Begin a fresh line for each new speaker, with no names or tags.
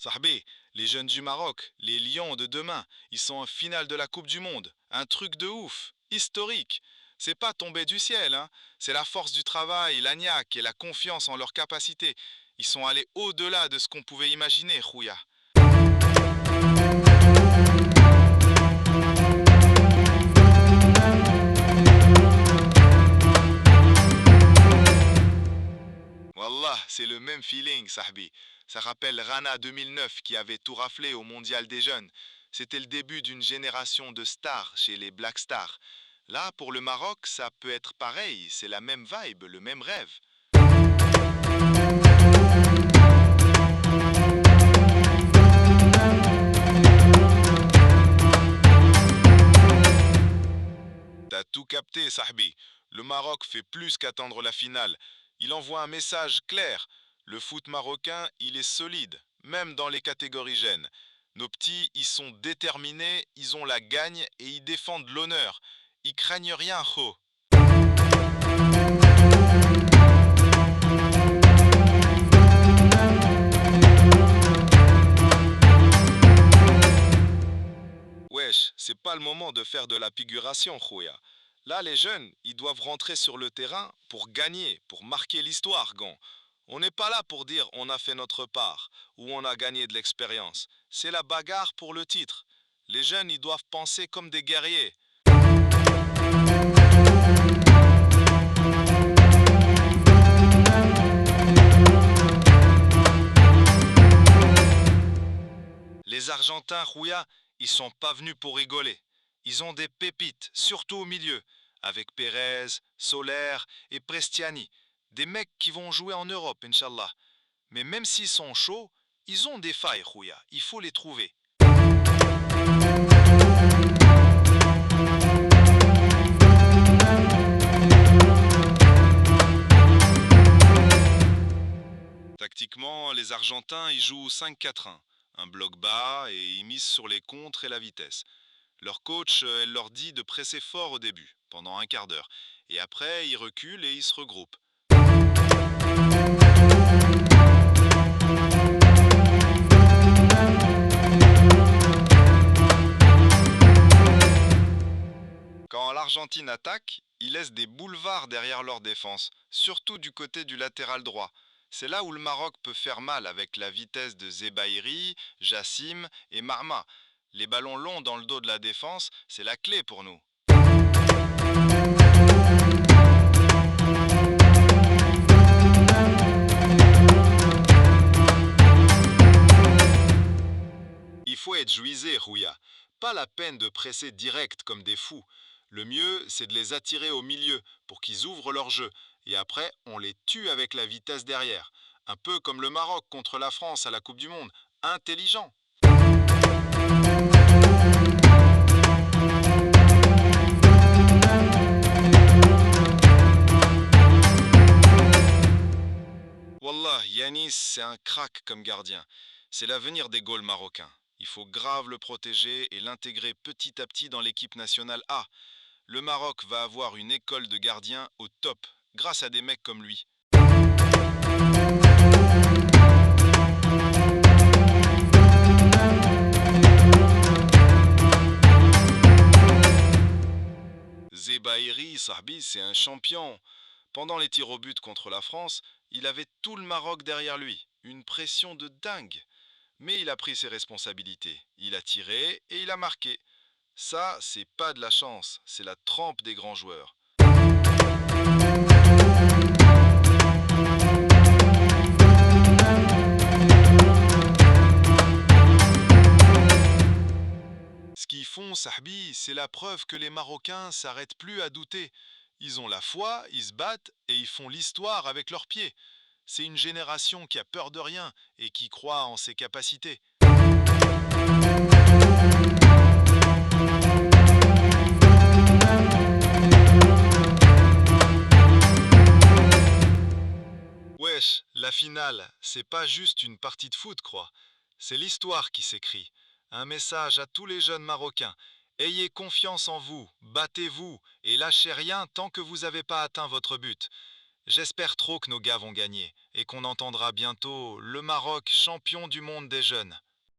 Sahbé, les jeunes du Maroc, les Lions de demain, ils sont en finale de la Coupe du Monde. Un truc de ouf, historique. C'est pas tombé du ciel, hein. C'est la force du travail, la niaque et la confiance en leurs capacités. Ils sont allés au-delà de ce qu'on pouvait imaginer, Khouya. Wallah, c'est le même feeling, Sahbi. Ça rappelle Rana 2009 qui avait tout raflé au Mondial des jeunes. C'était le début d'une génération de stars chez les Black Stars. Là, pour le Maroc, ça peut être pareil, c'est la même vibe, le même rêve. T'as tout capté, Sahbi. Le Maroc fait plus qu'attendre la finale. Il envoie un message clair. Le foot marocain, il est solide, même dans les catégories jeunes. Nos petits, ils sont déterminés, ils ont la gagne et ils défendent l'honneur. Ils craignent rien, ho. Wesh, c'est pas le moment de faire de la figuration, Khouya. Là, les jeunes, ils doivent rentrer sur le terrain pour gagner, pour marquer l'histoire, gant. On n'est pas là pour dire on a fait notre part ou on a gagné de l'expérience. C'est la bagarre pour le titre. Les jeunes, ils doivent penser comme des guerriers. Les Argentins, Khouya, ils sont pas venus pour rigoler. Ils ont des pépites, surtout au milieu, avec Pérez, Soler et Prestiani. Des mecs qui vont jouer en Europe, Inch'Allah. Mais même s'ils sont chauds, ils ont des failles, Khouya. Il faut les trouver. Tactiquement, les Argentins, ils jouent 5-4-1. Un bloc bas et ils misent sur les contres et la vitesse. Leur coach, elle leur dit de presser fort au début, pendant un quart d'heure. Et après, ils reculent et ils se regroupent. Quand l'Argentine attaque, ils laissent des boulevards derrière leur défense, surtout du côté du latéral droit. C'est là où le Maroc peut faire mal avec la vitesse de Zebahiri, Jassim et Marma. Les ballons longs dans le dos de la défense, c'est la clé pour nous. Il faut être juisé, Rouya. Pas la peine de presser direct comme des fous. Le mieux, c'est de les attirer au milieu pour qu'ils ouvrent leur jeu. Et après, on les tue avec la vitesse derrière. Un peu comme le Maroc contre la France à la Coupe du Monde. Intelligent. Wallah, Yanis, c'est un crack comme gardien. C'est l'avenir des Gaules marocains. Il faut grave le protéger et l'intégrer petit à petit dans l'équipe nationale A. Le Maroc va avoir une école de gardiens au top, grâce à des mecs comme lui. Zebahiri, Sahbi, c'est un champion. Pendant les tirs au but contre la France, il avait tout le Maroc derrière lui. Une pression de dingue. Mais il a pris ses responsabilités. Il a tiré et il a marqué. Ça, c'est pas de la chance, c'est la trempe des grands joueurs. Ce qu'ils font, Sahbi, c'est la preuve que les Marocains s'arrêtent plus à douter. Ils ont la foi, ils se battent et ils font l'histoire avec leurs pieds. C'est une génération qui a peur de rien et qui croit en ses capacités. Wesh, la finale, c'est pas juste une partie de foot, crois. C'est l'histoire qui s'écrit. Un message à tous les jeunes Marocains. Ayez confiance en vous, battez-vous et lâchez rien tant que vous n'avez pas atteint votre but.
J'espère trop que nos gars vont gagner et qu'on entendra bientôt le Maroc champion du monde des jeunes.